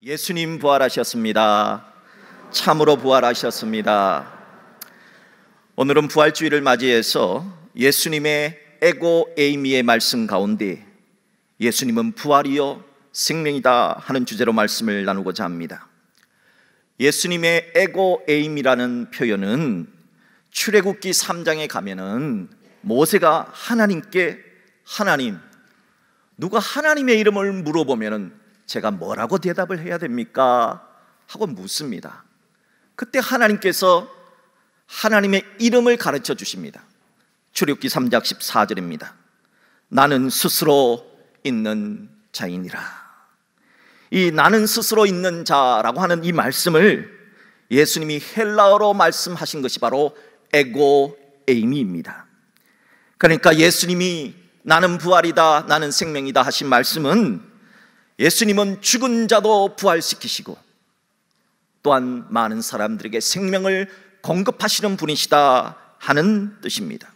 예수님 부활하셨습니다. 참으로 부활하셨습니다. 오늘은 부활주의를 맞이해서 예수님의 에고 에이미의 말씀 가운데 예수님은 부활이요 생명이다 하는 주제로 말씀을 나누고자 합니다. 예수님의 에고 에이미라는 표현은 출애굽기 3장에 가면은 모세가 하나님께 하나님, 누가 하나님의 이름을 물어보면은 제가 뭐라고 대답을 해야 됩니까? 하고 묻습니다. 그때 하나님께서 하나님의 이름을 가르쳐 주십니다. 출애굽기 3장 14절입니다. 나는 스스로 있는 자이니라. 이 나는 스스로 있는 자라고 하는 이 말씀을 예수님이 헬라어로 말씀하신 것이 바로 에고 에이미입니다. 그러니까 예수님이 나는 부활이다, 나는 생명이다 하신 말씀은 예수님은 죽은 자도 부활시키시고 또한 많은 사람들에게 생명을 공급하시는 분이시다 하는 뜻입니다.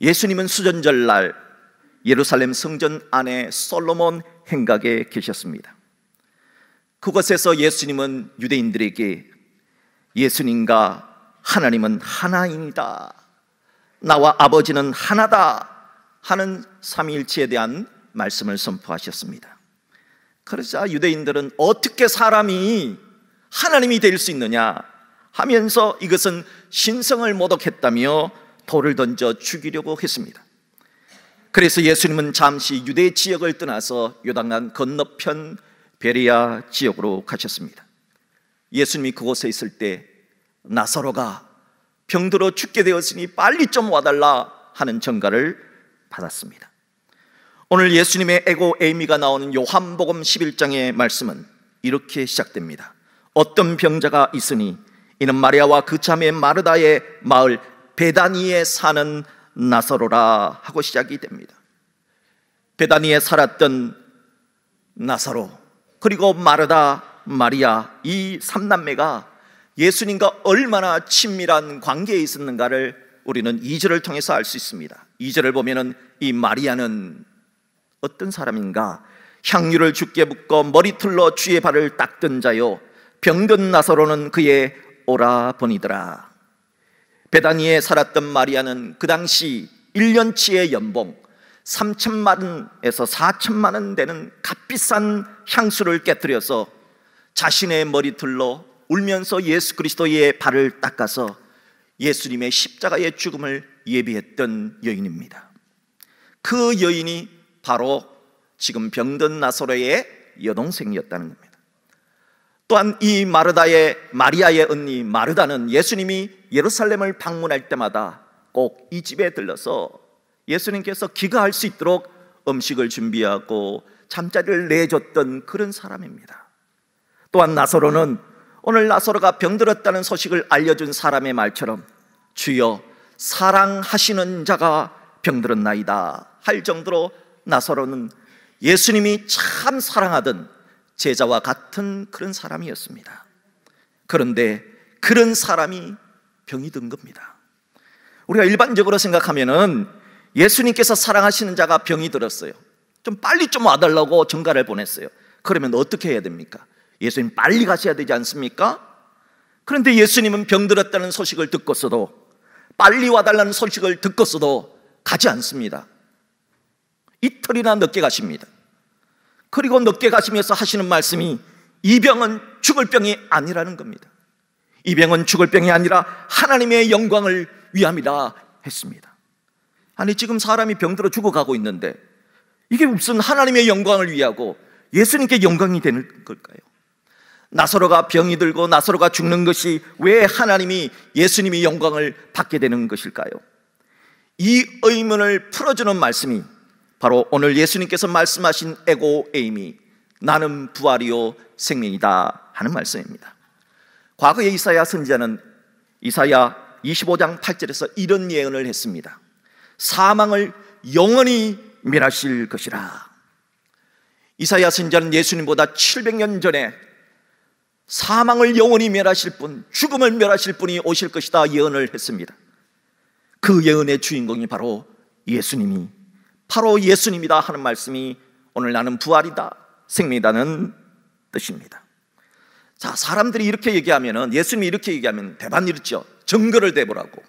예수님은 수전절날 예루살렘 성전 안에 솔로몬 행각에 계셨습니다. 그곳에서 예수님은 유대인들에게 예수님과 하나님은 하나입니다, 나와 아버지는 하나다 하는 삼위일체에 대한 말씀을 선포하셨습니다. 그러자 유대인들은 어떻게 사람이 하나님이 될 수 있느냐 하면서 이것은 신성을 모독했다며 돌을 던져 죽이려고 했습니다. 그래서 예수님은 잠시 유대 지역을 떠나서 요단강 건너편 베레아 지역으로 가셨습니다. 예수님이 그곳에 있을 때 나사로가 병들어 죽게 되었으니 빨리 좀 와달라 하는 전가를 받았습니다. 오늘 예수님의 에고 에이미가 나오는 요한복음 11장의 말씀은 이렇게 시작됩니다. 어떤 병자가 있으니 이는 마리아와 그 자매 마르다의 마을 베다니에 사는 나사로라 하고 시작이 됩니다. 베다니에 살았던 나사로, 그리고 마르다, 마리아, 이 삼남매가 예수님과 얼마나 친밀한 관계에 있었는가를 우리는 2절을 통해서 알 수 있습니다. 2절을 보면은 이 마리아는 어떤 사람인가? 향유를 주께 붓고 머리틀로 주의 발을 닦던 자요, 병든 나사로는 그의 오라버니더라. 베다니에 살았던 마리아는 그 당시 1년치의 연봉 3천만 원에서 4천만 원 되는 값비싼 향수를 깨뜨려서 자신의 머리틀로 울면서 예수 그리스도의 발을 닦아서 예수님의 십자가의 죽음을 예비했던 여인입니다. 그 여인이 바로 지금 병든 나사로의 여동생이었다는 겁니다. 또한 이 마리아의 언니 마르다는 예수님이 예루살렘을 방문할 때마다 꼭 이 집에 들러서 예수님께서 귀가할 수 있도록 음식을 준비하고 잠자리를 내줬던 그런 사람입니다. 또한 나사로는 오늘 나사로가 병들었다는 소식을 알려준 사람의 말처럼 주여 사랑하시는 자가 병들었나이다 할 정도로 나사로는 예수님이 참 사랑하던 제자와 같은 그런 사람이었습니다. 그런데 그런 사람이 병이 든 겁니다. 우리가 일반적으로 생각하면은 예수님께서 사랑하시는 자가 병이 들었어요. 좀 빨리 좀 와달라고 전가를 보냈어요. 그러면 어떻게 해야 됩니까? 예수님 빨리 가셔야 되지 않습니까? 그런데 예수님은 병들었다는 소식을 듣고서도, 빨리 와달라는 소식을 듣고서도 가지 않습니다. 이틀이나 늦게 가십니다. 그리고 늦게 가시면서 하시는 말씀이 이 병은 죽을 병이 아니라는 겁니다. 이 병은 죽을 병이 아니라 하나님의 영광을 위함이라 했습니다. 아니, 지금 사람이 병들어 죽어가고 있는데 이게 무슨 하나님의 영광을 위하고 예수님께 영광이 되는 걸까요? 나사로가 병이 들고 나사로가 죽는 것이 왜 하나님이, 예수님이 영광을 받게 되는 것일까요? 이 의문을 풀어주는 말씀이 바로 오늘 예수님께서 말씀하신 에고 에이미, 나는 부활이요 생명이다 하는 말씀입니다. 과거에 이사야 선지자는 이사야 25장 8절에서 이런 예언을 했습니다. 사망을 영원히 멸하실 것이라. 이사야 선지자는 예수님보다 700년 전에 사망을 영원히 멸하실 분, 죽음을 멸하실 분이 오실 것이다 예언을 했습니다. 그 예언의 주인공이 바로 예수님이다 하는 말씀이 오늘 나는 부활이다 생명이다는 뜻입니다. 자, 사람들이 이렇게 얘기하면은, 예수님이 이렇게 얘기하면 대반 이렇죠. 증거를 대보라고.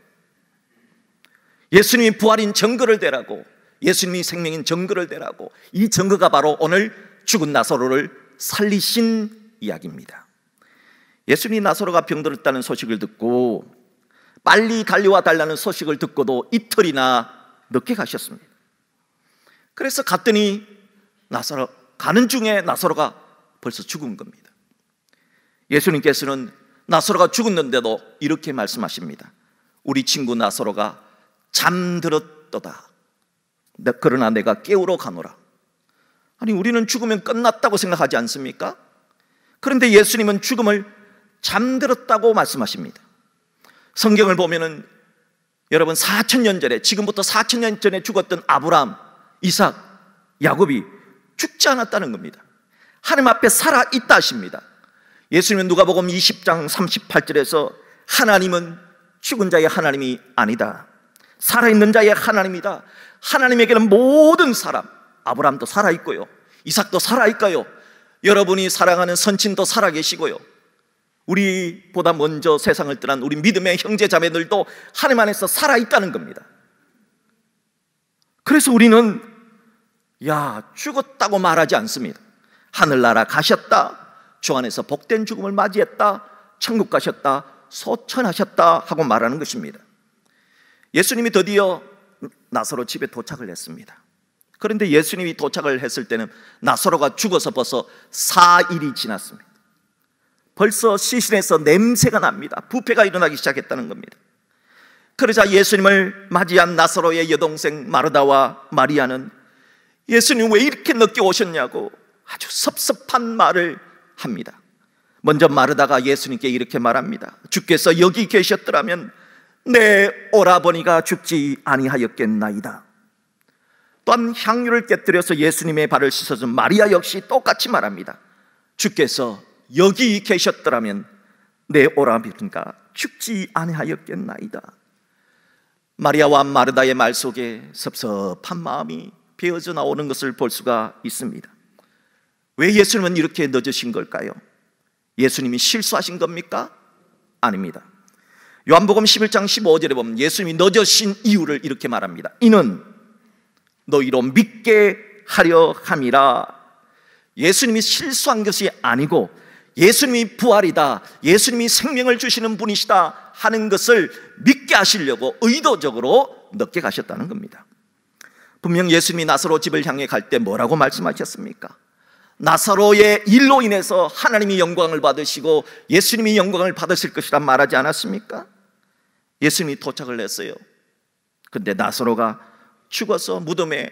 예수님이 부활인 증거를 대라고. 예수님이 생명인 증거를 대라고. 이 증거가 바로 오늘 죽은 나사로를 살리신 이야기입니다. 예수님이 나사로가 병들었다는 소식을 듣고 빨리 달려와 달라는 소식을 듣고도 이틀이나 늦게 가셨습니다. 그래서 갔더니 나사로 가는 중에 나사로가 벌써 죽은 겁니다. 예수님께서는 나사로가 죽었는데도 이렇게 말씀하십니다. 우리 친구 나사로가 잠들었도다. 그러나 내가 깨우러 가노라. 아니, 우리는 죽으면 끝났다고 생각하지 않습니까? 그런데 예수님은 죽음을 잠들었다고 말씀하십니다. 성경을 보면은 여러분 4,000년 전에, 지금부터 4,000년 전에 죽었던 아브라함, 이삭, 야곱이 죽지 않았다는 겁니다. 하나님 앞에 살아있다 하십니다. 예수님은 누가복음 20장 38절에서 하나님은 죽은 자의 하나님이 아니다, 살아있는 자의 하나님이다. 하나님에게는 모든 사람, 아브라함도 살아있고요, 이삭도 살아있고요, 여러분이 사랑하는 선친도 살아계시고요, 우리보다 먼저 세상을 떠난 우리 믿음의 형제 자매들도 하나님 안에서 살아있다는 겁니다. 그래서 우리는 죽었다고 말하지 않습니다. 하늘나라 가셨다, 주 안에서 복된 죽음을 맞이했다, 천국 가셨다, 소천하셨다 하고 말하는 것입니다. 예수님이 드디어 나사로 집에 도착을 했습니다. 그런데 예수님이 도착을 했을 때는 나사로가 죽어서 벌써 4일이 지났습니다. 벌써 시신에서 냄새가 납니다. 부패가 일어나기 시작했다는 겁니다. 그러자 예수님을 맞이한 나사로의 여동생 마르다와 마리아는 예수님 왜 이렇게 늦게 오셨냐고 아주 섭섭한 말을 합니다. 먼저 마르다가 예수님께 이렇게 말합니다. 주께서 여기 계셨더라면 내 오라버니가 죽지 아니하였겠나이다. 또한 향유를 깨뜨려서 예수님의 발을 씻어준 마리아 역시 똑같이 말합니다. 주께서 여기 계셨더라면 내 오라버니가 죽지 아니하였겠나이다. 마리아와 마르다의 말 속에 섭섭한 마음이 배어져 나오는 것을 볼 수가 있습니다. 왜 예수님은 이렇게 늦으신 걸까요? 예수님이 실수하신 겁니까? 아닙니다. 요한복음 11장 15절에 보면 예수님이 늦으신 이유를 이렇게 말합니다. 이는 너희로 믿게 하려 함이라. 예수님이 실수한 것이 아니고 예수님이 부활이다, 예수님이 생명을 주시는 분이시다 하는 것을 믿게 하시려고 의도적으로 늦게 가셨다는 겁니다. 분명 예수님이 나사로 집을 향해 갈 때 뭐라고 말씀하셨습니까? 나사로의 일로 인해서 하나님이 영광을 받으시고 예수님이 영광을 받으실 것이란 말하지 않았습니까? 예수님이 도착을 했어요. 근데 나사로가 죽어서 무덤에,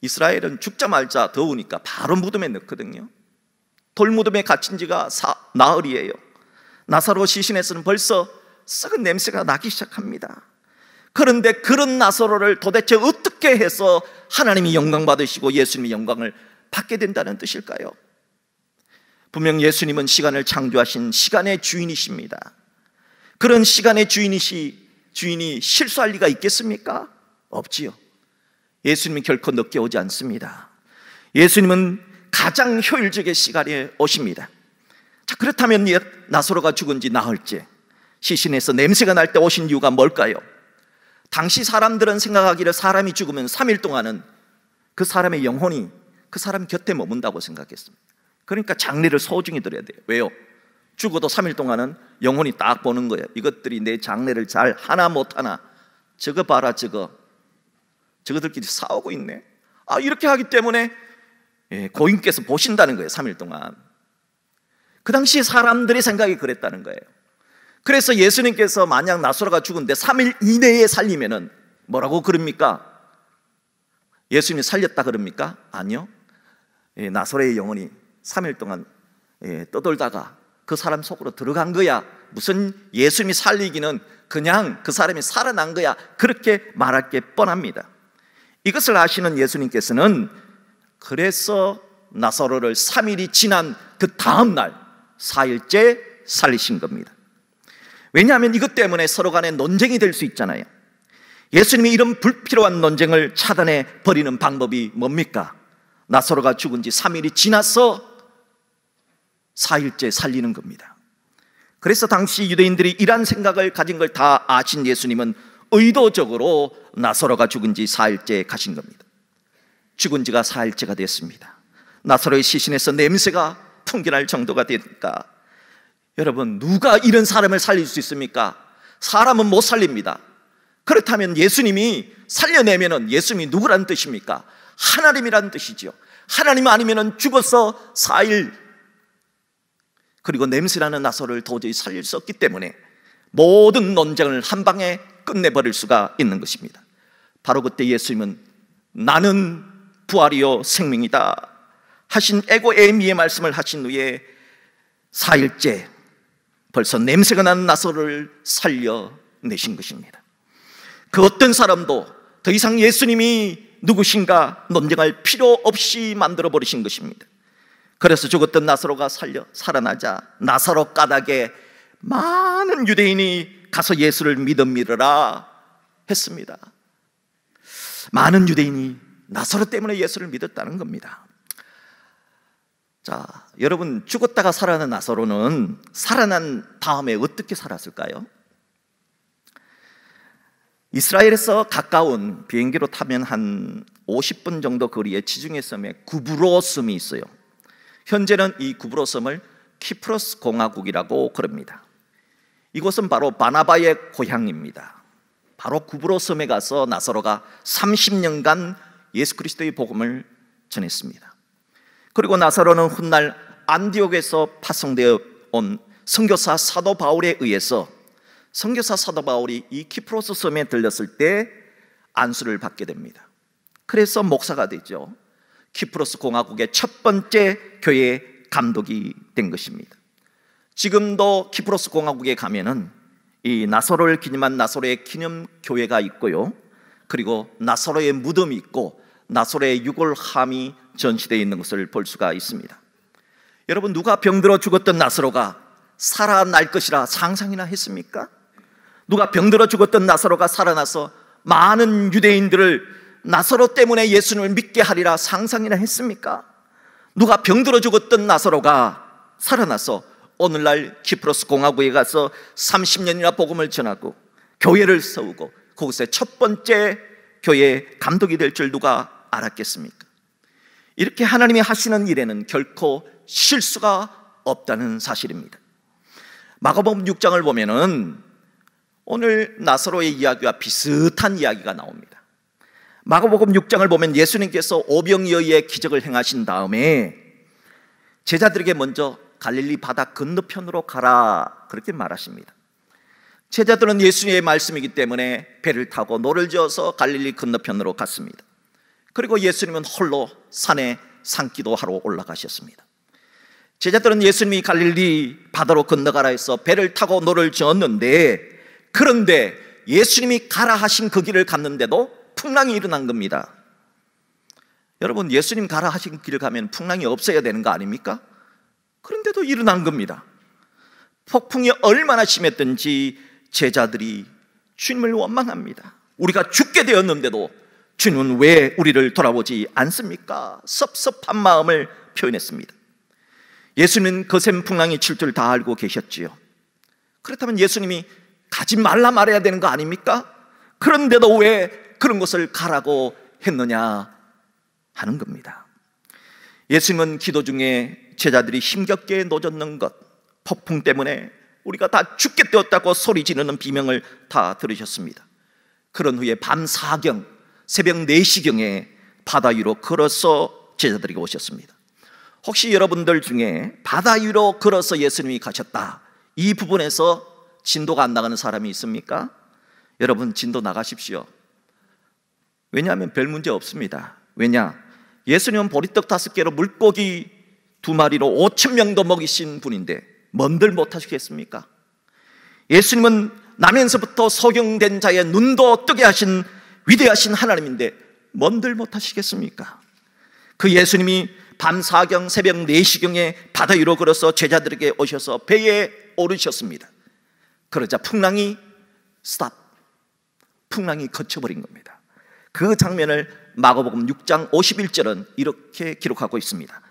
이스라엘은 죽자마자 더우니까 바로 무덤에 넣거든요. 돌무덤에 갇힌 지가 나흘이에요. 나사로 시신에서는 벌써 썩은 냄새가 나기 시작합니다. 그런데 그런 나사로를 도대체 어떻게 해서 하나님이 영광 받으시고 예수님이 영광을 받게 된다는 뜻일까요? 분명 예수님은 시간을 창조하신 시간의 주인이십니다. 그런 시간의 주인이 실수할 리가 있겠습니까? 없지요. 예수님이 결코 늦게 오지 않습니다. 예수님은 가장 효율적인 시간에 오십니다. 자, 그렇다면 나사로가 죽은 지 나흘째, 시신에서 냄새가 날 때 오신 이유가 뭘까요? 당시 사람들은 생각하기를 사람이 죽으면 3일 동안은 그 사람의 영혼이 그 사람 곁에 머문다고 생각했습니다. 그러니까 장례를 소중히 드려야 돼요. 왜요? 죽어도 3일 동안은 영혼이 딱 보는 거예요. 이것들이 내 장례를 잘 하나 못하나, 저거 봐라, 저거들끼리 싸우고 있네. 이렇게 하기 때문에 고인께서 보신다는 거예요. 3일 동안. 그 당시 사람들의 생각이 그랬다는 거예요. 그래서 예수님께서 만약 나사로가 죽은데 3일 이내에 살리면은 뭐라고 그럽니까? 예수님이 살렸다 그럽니까? 아니요. 나사로의 영혼이 3일 동안 떠돌다가 그 사람 속으로 들어간 거야. 무슨 예수님이 살리기는 그냥 그 사람이 살아난 거야. 그렇게 말할 게 뻔합니다. 이것을 아시는 예수님께서는 그래서 나사로를 3일이 지난 그 다음 날 4일째 살리신 겁니다. 왜냐하면 이것 때문에 서로 간에 논쟁이 될 수 있잖아요. 예수님이 이런 불필요한 논쟁을 차단해 버리는 방법이 뭡니까? 나사로가 죽은 지 3일이 지나서 4일째 살리는 겁니다. 그래서 당시 유대인들이 이런 생각을 가진 걸 다 아신 예수님은 의도적으로 나사로가 죽은 지 4일째 가신 겁니다. 죽은 지가 4일째가 됐습니다. 나사로의 시신에서 냄새가 풍겨날 정도가 되니까, 여러분, 누가 이런 사람을 살릴 수 있습니까? 사람은 못 살립니다. 그렇다면 예수님이 살려내면은 예수님이 누구란 뜻입니까? 하나님이란 뜻이죠. 하나님 아니면은 죽어서 4일, 그리고 냄새나는 나사로를 도저히 살릴 수 없기 때문에 모든 논쟁을 한 방에 끝내버릴 수가 있는 것입니다. 바로 그때 예수님은 나는 부활이요 생명이다 하신 에고 에미의 말씀을 하신 후에 4일째 벌써 냄새가 나는 나사로를 살려내신 것입니다. 그 어떤 사람도 더 이상 예수님이 누구신가 논쟁할 필요 없이 만들어버리신 것입니다. 그래서 죽었던 나사로가 살아나자 나사로 까닭에 많은 유대인이 가서 예수를 믿으라 했습니다. 많은 유대인이 나사로 때문에 예수를 믿었다는 겁니다. 자, 여러분, 죽었다가 살아난 나사로는 살아난 다음에 어떻게 살았을까요? 이스라엘에서 가까운 비행기로 타면 한 50분 정도 거리에 지중해 섬에 구브로 섬이 있어요. 현재는 이 구브로 섬을 키프로스 공화국이라고 그럽니다. 이곳은 바로 바나바의 고향입니다. 바로 구브로 섬에 가서 나사로가 30년간 예수 그리스도의 복음을 전했습니다. 그리고 나사로는 훗날 안디옥에서 파송되어 온 선교사 사도 바울에 의해서 선교사 사도 바울이 이 키프로스 섬에 들렸을 때 안수를 받게 됩니다. 그래서 목사가 되죠. 키프로스 공화국의 첫 번째 교회 감독이 된 것입니다. 지금도 키프로스 공화국에 가면은 이 나사로를 기념한 나사로의 기념교회가 있고요, 그리고 나사로의 무덤이 있고 나사로의 유골함이 전시되어 있는 것을 볼 수가 있습니다. 여러분, 누가 병들어 죽었던 나사로가 살아날 것이라 상상이나 했습니까? 누가 병들어 죽었던 나사로가 살아나서 많은 유대인들을 나사로 때문에 예수님을 믿게 하리라 상상이나 했습니까? 누가 병들어 죽었던 나사로가 살아나서 오늘날 키프로스 공화국에 가서 30년이나 복음을 전하고 교회를 세우고 그곳의 첫 번째 교회 감독이 될 줄 누가 알았겠습니까? 이렇게 하나님이 하시는 일에는 결코 실수가 없다는 사실입니다. 마가복음 6장을 보면은 오늘 나사로의 이야기와 비슷한 이야기가 나옵니다. 마가복음 6장을 보면 예수님께서 오병이어의 기적을 행하신 다음에 제자들에게 먼저 갈릴리 바다 건너편으로 가라 그렇게 말하십니다. 제자들은 예수님의 말씀이기 때문에 배를 타고 노를 저어서 갈릴리 건너편으로 갔습니다. 그리고 예수님은 홀로 산에 산기도 하러 올라가셨습니다. 제자들은 예수님이 갈릴리 바다로 건너가라 해서 배를 타고 노를 저었는데, 그런데 예수님이 가라 하신 그 길을 갔는데도 풍랑이 일어난 겁니다. 여러분, 예수님 가라 하신 길을 가면 풍랑이 없어야 되는 거 아닙니까? 그런데도 일어난 겁니다. 폭풍이 얼마나 심했든지 제자들이 주님을 원망합니다. 우리가 죽게 되었는데도 주님은 왜 우리를 돌아보지 않습니까? 섭섭한 마음을 표현했습니다. 예수님은 거센 풍랑이 칠 줄 다 알고 계셨지요. 그렇다면 예수님이 가지 말라 말해야 되는 거 아닙니까? 그런데도 왜 그런 것을 가라고 했느냐 하는 겁니다. 예수님은 기도 중에 제자들이 힘겹게 노젓는 것, 폭풍 때문에 우리가 다 죽게 되었다고 소리 지르는 비명을 다 들으셨습니다. 그런 후에 밤 4경, 새벽 4시경에 바다 위로 걸어서 제자들에게 오셨습니다. 혹시 여러분들 중에 바다 위로 걸어서 예수님이 가셨다, 이 부분에서 진도가 안 나가는 사람이 있습니까? 여러분, 진도 나가십시오. 왜냐하면 별 문제 없습니다. 왜냐? 예수님은 보리떡 5개로 물고기 2마리로 5,000명도 먹이신 분인데 뭔들 못하시겠습니까? 예수님은 나면서부터 소경된 자의 눈도 뜨게 하신 위대하신 하나님인데 뭔들 못하시겠습니까? 그 예수님이 밤 4경 새벽 4시경에 바다 위로 걸어서 제자들에게 오셔서 배에 오르셨습니다. 그러자 풍랑이 스탑, 풍랑이 그쳐버린 겁니다. 그 장면을 마가복음 6장 51절은 이렇게 기록하고 있습니다.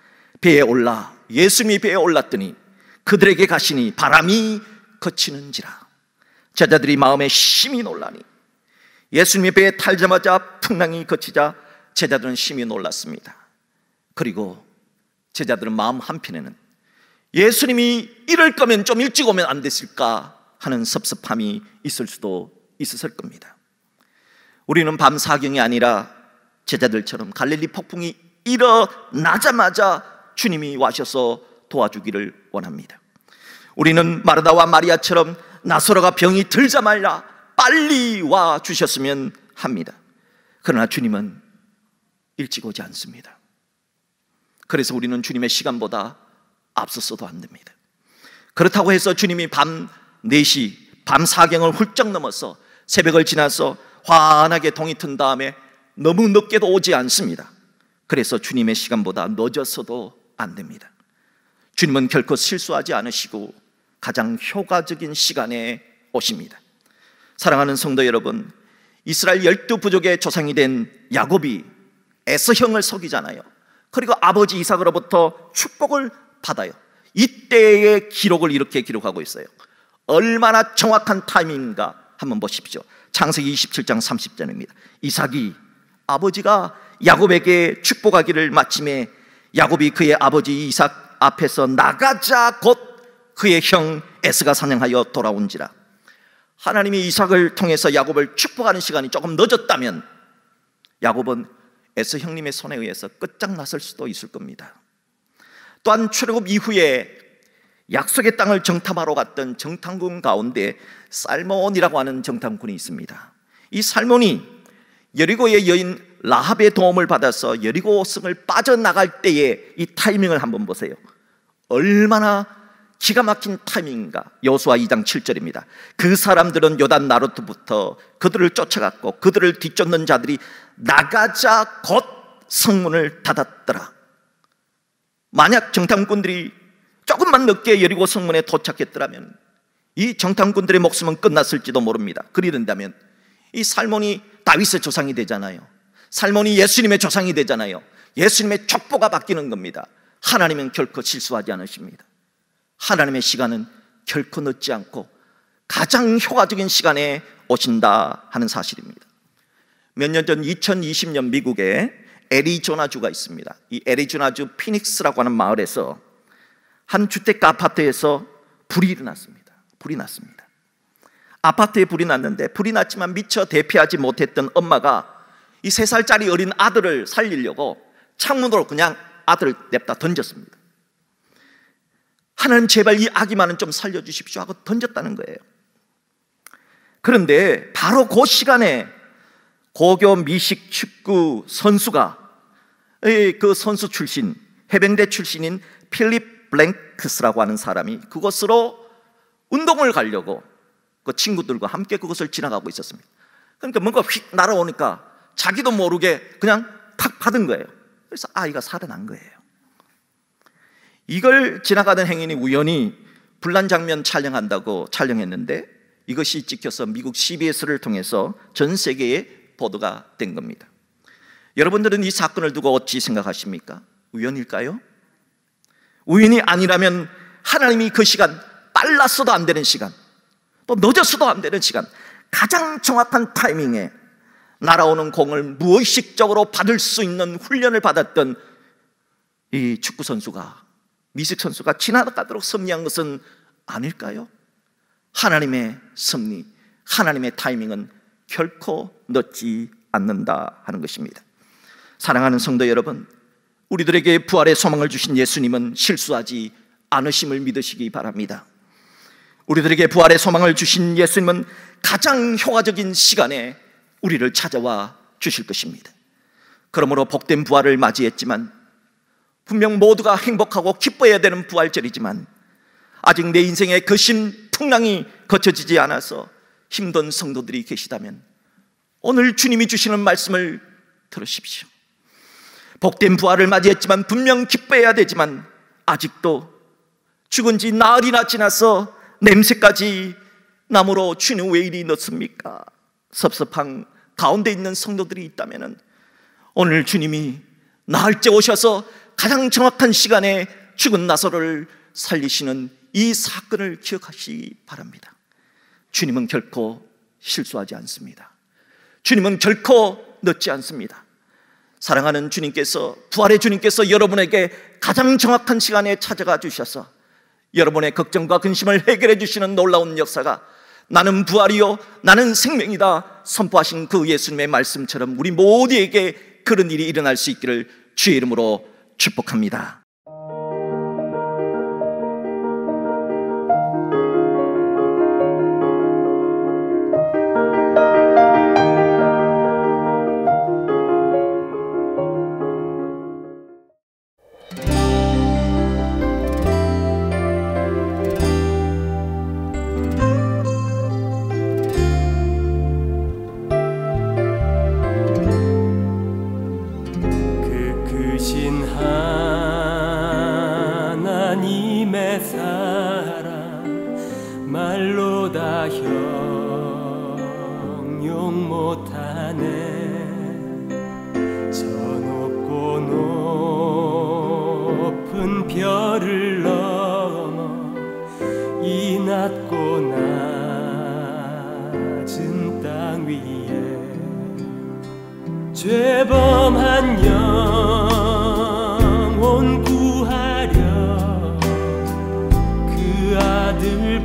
배에 올라, 예수님이 배에 올랐더니 그들에게 가시니 바람이 그치는지라. 제자들이 마음에 심히 놀라니 예수님의 배에 탈자마자 풍랑이 그치자 제자들은 심히 놀랐습니다. 그리고 제자들은 마음 한편에는 예수님이 이럴 거면 좀 일찍 오면 안 됐을까 하는 섭섭함이 있을 수도 있었을 겁니다. 우리는 밤 사경이 아니라 제자들처럼 갈릴리 폭풍이 일어나자마자 주님이 와셔서 도와주기를 원합니다. 우리는 마르다와 마리아처럼 나사로가 병이 들자마자 빨리 와 주셨으면 합니다. 그러나 주님은 일찍 오지 않습니다. 그래서 우리는 주님의 시간보다 앞서서도 안 됩니다. 그렇다고 해서 주님이 밤 4시, 밤 사경을 훌쩍 넘어서 새벽을 지나서 환하게 동이 튼 다음에 너무 늦게도 오지 않습니다. 그래서 주님의 시간보다 늦어서도 안 됩니다. 주님은 결코 실수하지 않으시고 가장 효과적인 시간에 오십니다. 사랑하는 성도 여러분, 이스라엘 12부족의 조상이 된 야곱이 에서형을 속이잖아요. 그리고 아버지 이삭으로부터 축복을 받아요. 이때의 기록을 이렇게 기록하고 있어요. 얼마나 정확한 타이밍인가 한번 보십시오. 창세기 27장 30절입니다. 이삭이 아버지가 야곱에게 축복하기를 마침에 야곱이 그의 아버지 이삭 앞에서 나가자 곧 그의 형 에서가 사냥하여 돌아온지라. 하나님이 이삭을 통해서 야곱을 축복하는 시간이 조금 늦었다면 야곱은 에서 형님의 손에 의해서 끝장났을 수도 있을 겁니다. 또한 출애굽 이후에 약속의 땅을 정탐하러 갔던 정탐꾼 가운데 살몬이라고 하는 정탐꾼이 있습니다. 이 살몬이 여리고의 여인 라합의 도움을 받아서 여리고 성을 빠져나갈 때의 이 타이밍을 한번 보세요. 얼마나 기가 막힌 타이밍인가. 여호수아 2장 7절입니다. 그 사람들은 요단 나루트부터 그들을 쫓아갔고 그들을 뒤쫓는 자들이 나가자 곧 성문을 닫았더라. 만약 정탐꾼들이 조금만 늦게 여리고 성문에 도착했더라면 이 정탐꾼들의 목숨은 끝났을지도 모릅니다. 그리된다면 이 살몬이 다윗의 조상이 되잖아요. 살몬이 예수님의 조상이 되잖아요. 예수님의 족보가 바뀌는 겁니다. 하나님은 결코 실수하지 않으십니다. 하나님의 시간은 결코 늦지 않고 가장 효과적인 시간에 오신다 하는 사실입니다. 몇 년 전 2020년 미국에 애리조나주가 있습니다. 이 애리조나주 피닉스라고 하는 마을에서 한 주택가 아파트에서 불이 일어났습니다. 불이 났습니다. 아파트에 불이 났는데 불이 났지만 미처 대피하지 못했던 엄마가 이 3살짜리 어린 아들을 살리려고 창문으로 그냥 아들을 냅다 던졌습니다. 하나님 제발 이 아기만은 좀 살려주십시오 하고 던졌다는 거예요. 그런데 바로 그 시간에 고교 미식 축구 선수가 그 선수 출신, 해병대 출신인 필립 블랭크스라고 하는 사람이 그곳으로 운동을 가려고 그 친구들과 함께 그것을 지나가고 있었습니다. 그러니까 뭔가 휙 날아오니까 자기도 모르게 그냥 탁 받은 거예요. 그래서 아이가 살아난 거예요. 이걸 지나가던 행인이 우연히 불난 장면 촬영한다고 촬영했는데 이것이 찍혀서 미국 CBS를 통해서 전 세계에 보도가 된 겁니다. 여러분들은 이 사건을 두고 어찌 생각하십니까? 우연일까요? 우연이 아니라면 하나님이 그 시간, 빨랐어도 안 되는 시간, 또 늦었어도 안 되는 시간, 가장 정확한 타이밍에 날아오는 공을 무의식적으로 받을 수 있는 훈련을 받았던 이 축구 선수가, 미식 선수가 지나가도록 섭리한 것은 아닐까요? 하나님의 섭리, 하나님의 타이밍은 결코 늦지 않는다 하는 것입니다. 사랑하는 성도 여러분, 우리들에게 부활의 소망을 주신 예수님은 실수하지 않으심을 믿으시기 바랍니다. 우리들에게 부활의 소망을 주신 예수님은 가장 효과적인 시간에 우리를 찾아와 주실 것입니다. 그러므로 복된 부활을 맞이했지만, 분명 모두가 행복하고 기뻐해야 되는 부활절이지만 아직 내 인생에 그 풍랑이 거쳐지지 않아서 힘든 성도들이 계시다면 오늘 주님이 주시는 말씀을 들으십시오. 복된 부활을 맞이했지만 분명 기뻐해야 되지만 아직도 죽은 지 나흘이나 지나서 냄새까지 나므로 주님 왜 이리 늦습니까? 섭섭한 가운데 있는 성도들이 있다면 오늘 주님이 나흘째 오셔서 가장 정확한 시간에 죽은 나사로를 살리시는 이 사건을 기억하시기 바랍니다. 주님은 결코 실수하지 않습니다. 주님은 결코 늦지 않습니다. 사랑하는 주님께서, 부활의 주님께서 여러분에게 가장 정확한 시간에 찾아가 주셔서 여러분의 걱정과 근심을 해결해 주시는 놀라운 역사가 나는 부활이요 나는 생명이다 선포하신 그 예수님의 말씀처럼 우리 모두에게 그런 일이 일어날 수 있기를 주의 이름으로 축복합니다. 죄범한 영혼 구하려 그 아들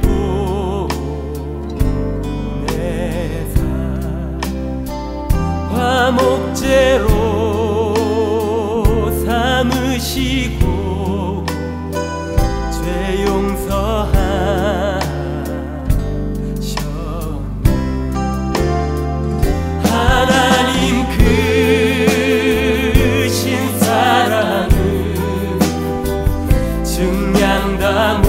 보내사 화목제로 삼으시고 죄 용서하셨네. 하나님 크신 사랑을 증량다